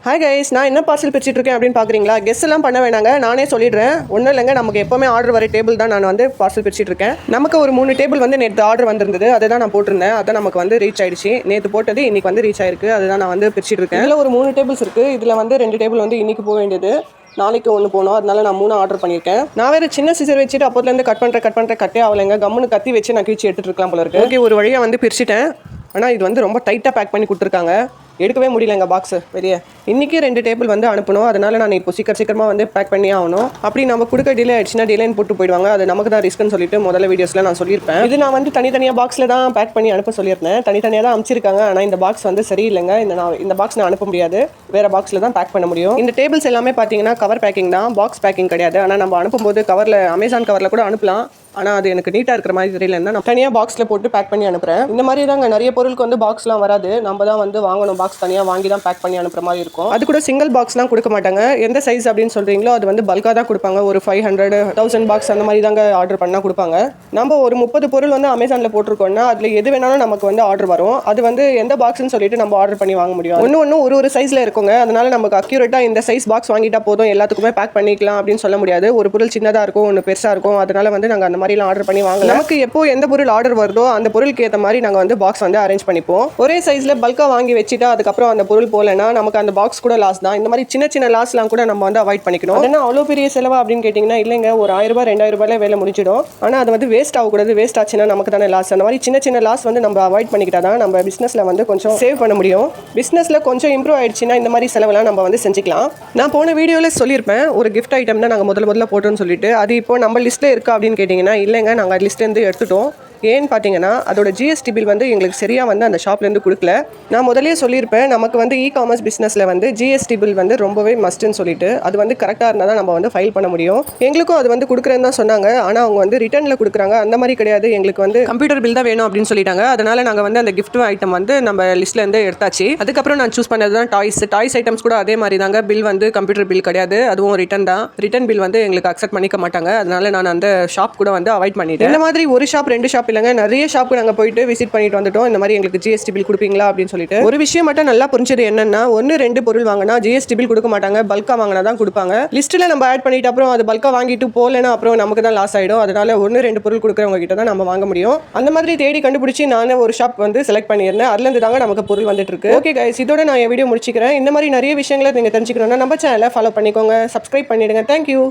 Hi guys, நான் என்ன parcel பிரிச்சுட்டு இருக்கேன் அப்படின்னு பார்க்குறீங்களா? கெஸ் எல்லாம் பண்ண வேணாங்க, நானே சொல்லிடுறேன். ஒன்றும் இல்லைங்க, நமக்கு எப்போவுமே ஆர்டர் வர டேபிள் தான் நான் வந்து பார்சல் பிரிச்சுட்டு இருக்கேன். நமக்கு ஒரு 3 டேபிள் வந்து நேற்று ஆர்டர் வந்திருந்தது, அதை தான் நான் போட்டிருந்தேன். அதான் நமக்கு வந்து ரீச் ஆயிடுச்சு. நேற்று போட்டது இன்னைக்கு வந்து ரீச் ஆயிருக்கு. அதுதான் நான் வந்து பிரிச்சுட்டு இருக்கேன். இதில் ஒரு 3 டேபிள்ஸ் இருக்குது. இதில் வந்து 2 டேபிள் வந்து இன்னைக்கு போக வேண்டியது, நாளைக்கு ஒன்று போகணும். அதனால நான் 3 ஆர்டர் பண்ணியிருக்கேன். நான் வேறு சின்ன சிசர் வச்சுட்டு அப்போதுலேருந்து கட் பண்ணுறேன் கட்டே ஆகலைங்க. கம்முன்னு கத்தி வச்சு நான் கீழ்ச்சி எடுத்துகிட்டு இருக்கலாம் போல இருக்கு. ஓகே, ஒரு வழியாக வந்து பிரிச்சுட்டேன். ஆனால் இது வந்து ரொம்ப டைட்டாக பேக் பண்ணி கொடுத்துருக்காங்க. எடுக்கவே முடியலங்க பாக்ஸு வெளியே. இன்றைக்கி 2 டேபிள் வந்து அனுப்பணும். அதனால் நான் இப்போ சீக்கிரமாக வந்து பேக் பண்ணி ஆகணும். அப்படி நம்ம கொடுக்க டிலே ஆயிடுச்சுன்னா டிலேன்னு போட்டு போயிடுவாங்க. அது நமக்கு தான் ரிஸ்க்குன்னு சொல்லிட்டு முதல்ல வீடியோஸில் நான் சொல்லியிருப்பேன். இது நான் வந்து தனித்தனியாக பாக்ஸில் தான் பேக் பண்ணி அனுப்ப சொல்லியிருந்தேன். தனித்தனியாக தான் அனுப்பிச்சிருக்காங்க. ஆனால் இந்த பாக்ஸ் வந்து சரியில்லைங்க. இந்த பாக்ஸ் நான் அனுப்ப முடியாது. வேறு பாக்ஸில் தான் பேக் பண்ண முடியும். இந்த டேபிள்ஸ் எல்லாமே பார்த்தீங்கன்னா கவர் பேக்கிங் தான், பாக்ஸ் பேக்கிங் கிடையாது. ஆனால் நம்ம அனுப்பும்போது கவரில் அமேசான் கவரில் கூட அனுப்பலாம். ஆனால் அது எனக்கு நீட்டாக இருக்கிற மாதிரி தெரியலன்னா நான் தனியாக பாக்ஸில் போட்டு பேக் பண்ணி அனுப்புகிறேன். இந்த மாதிரி தாங்க நிறைய பொருளுக்கு வந்து பாக்ஸ்லாம் வராது. நம்ம தான் வந்து வாங்கணும். பாக்ஸ் தனியாக வாங்கி தான் பேக் பண்ணி அனுப்புகிற மாதிரி இருக்கும். அது கூட சிங்கிள் பாக்ஸ்லாம் கொடுக்க மாட்டாங்க. எந்த சைஸ் அப்படின்னு சொல்கிறீங்களோ அது வந்து பல்காக தான் கொடுப்பாங்க. ஒரு 500, 1000 பாக்ஸ் அந்த மாதிரி தாங்க ஆர்டர் பண்ணால் கொடுப்பாங்க. நம்ம ஒரு 30 பொருள் வந்து அமேசானில் போட்டிருக்கோம்னா அதில் எது வேணாலும் நமக்கு வந்து ஆர்டர் வரும். அது வந்து எந்த பாக்ஸ்ன்னு சொல்லிட்டு நம்ம ஆர்டர் பண்ணி வாங்க முடியும். ஒன்று ஒரு சைஸில் இருக்குங்க. அதனால நமக்கு அக்யூரேட்டாக இந்த சைஸ் பாக்ஸ் வாங்கிட்டா போதும், எல்லாத்துக்குமே பேக் பண்ணிக்கலாம் அப்படின்னு சொல்ல முடியாது. ஒரு பொருள் சின்னதாக இருக்கும், ஒன்று பெருசாக இருக்கும். அதனால வந்து நாங்கள் அந்த மாதிரிலாம் ஆர்டர் பண்ணி வாங்க. நமக்கு எப்போ எந்த பொருள் ஆர்டர் வருதோ அந்த பொருளுக்கு ஏற்ற மாதிரி நாங்கள் வந்து பாக்ஸ் வந்து அரேஞ்ச் பண்ணிப்போம். ஒரே சைஸில் பல்காக வாங்கி வச்சுட்டா அதுக்கப்புறம் அந்த பொருள் போகலன்னா நமக்கு அந்த பாக்ஸ் கூட லாஸ் தான். இந்த மாதிரி சின்ன லாஸ்லாம் கூட நம்ம வந்து அவாய்ட் பண்ணிக்கணும். ஏன்னா அவ்வளோ பெரிய செலவா அப்படின்னு கேட்டிங்கன்னா இல்லைங்க, ஒரு 1000 ரூபாய் 2000 ரூபாயில வேலை முடிஞ்சிடும். ஆனால் அது வந்து வேஸ்ட் ஆகக்கூடாது. வேஸ்ட் ஆச்சுன்னா நமக்கு தானே லாஸ். அந்த மாதிரி சின்ன லாஸ் வந்து நம்ம அவாய்ட் பண்ணிக்கிட்டா தான் நம்ம பிஸ்னஸில் வந்து கொஞ்சம் சேவ் பண்ண முடியும். பிஸ்னஸில் கொஞ்சம் இம்ப்ரூவ் ஆயிடுச்சுன்னா இந்த மாதிரி செலவெல்லாம் நம்ம வந்து செஞ்சுக்கலாம். நான் போன வீடியோவில் சொல்லியிருப்பேன், ஒரு கிஃப்ட் ஐட்டம் தான் நாங்கள் முதல்ல போட்டோம்னு சொல்லிட்டு. அது இப்போ நம்ம லிஸ்ட்டில் இருக்கா அப்படின்னு கேட்டிங்கன்னா இல்லைங்க, நாங்கள் லிஸ்ட்லேருந்து எடுத்துட்டோம். ஏன்னு பார்த்தீங்கன்னா அதோட ஜிஎஸ்டி பில் வந்து எங்களுக்கு சரியாக வந்து அந்த ஷாப்லேருந்து கொடுக்கல. நான் முதலே சொல்லியிருப்பேன், நமக்கு வந்து காமர்ஸ் பிஸ்னஸில் வந்து ஜிஎஸ்டி பில் வந்து ரொம்பவே மஸ்ட்டுன்னு சொல்லிட்டு. அது வந்து கரெக்டாக இருந்தால் தான் நம்ம வந்து ஃபைல் பண்ண முடியும். எங்களுக்கும் அது வந்து கொடுக்குறேன்னு தான் சொன்னாங்க. ஆனால் அவங்க வந்து ரிட்டர்னில் கொடுக்குறாங்க. அந்த மாதிரி கிடையாது, எங்களுக்கு வந்து கம்ப்யூட்டர் பில் தான் வேணும் அப்படின்னு சொல்லிட்டாங்க. அதனால் நாங்கள் வந்து அந்த கிஃப்ட் ஐட்டம் வந்து நம்ம லிஸ்ட்லேருந்து எடுத்தாச்சு. அதுக்கப்புறம் நான் சூஸ் பண்ணது தான் டாய்ஸ் ஐட்டம்ஸ் கூட அதே மாதிரி தாங்க. பில் வந்து கம்ப்யூட்டர் பில் கிடையாது, அதுவும் ரிட்டன் தான். ரிட்டன் பில் வந்து எங்களுக்கு அக்செப்ட் பண்ணிக்க மாட்டாங்க. அதனால நான் அந்த ஷாப் கூட வந்து அவாய்ட் பண்ணிட்டேன். இந்த மாதிரி ஒரு ஷாப் 2 ஷாப் இல்லைங்க, நிறைய ஷாப்புக்கு நாங்கள் போயிட்டு விசிட் பண்ணிட்டு வந்துட்டோம். இந்த மாதிரி எங்களுக்கு ஜிஎஸ்டி பில் கொடுப்பீங்களா அப்படின்னு சொல்லிட்டு. ஒரு விஷயம் மட்டும் நல்லா புரிஞ்சது என்னன்னா, 1-2 பொருள் வாங்கினா ஜிஎஸ்டி பில் கொடுக்க மாட்டாங்க, பல்கா வாங்கினா தான் கொடுப்பாங்க. லிஸ்ட்டில் நம்ம ஆட் பண்ணிட்டு அப்புறம் அது பல்கா வாங்கிட்டு போகலன்னா அப்புறம் நமக்கு தான் லாஸ் ஆகிடும். அதனால 1-2 பொருள் கொடுக்குறவங்க கிட்ட தான் நம்ம வாங்க முடியும். அந்த மாதிரி தேடி கண்டுபிடிச்சி நானே ஒரு ஷாப் வந்து செலக்ட் பண்ணியிருந்தேன். அதுலேருந்து தாங்க நமக்கு பொருள் வந்துட்டு இருக்கு. ஓகே கைஸ், இதோட நான் என் வீடியோ முடிச்சுக்கிறேன். இந்த மாதிரி நிறைய விஷயங்களை நீங்கள் தெரிஞ்சுக்கணும்னா நம்ம சேனலை ஃபாலோ பண்ணிக்கோங்க, சப்ஸ்கிரைப் பண்ணிடுங்க. தேங்க்யூ.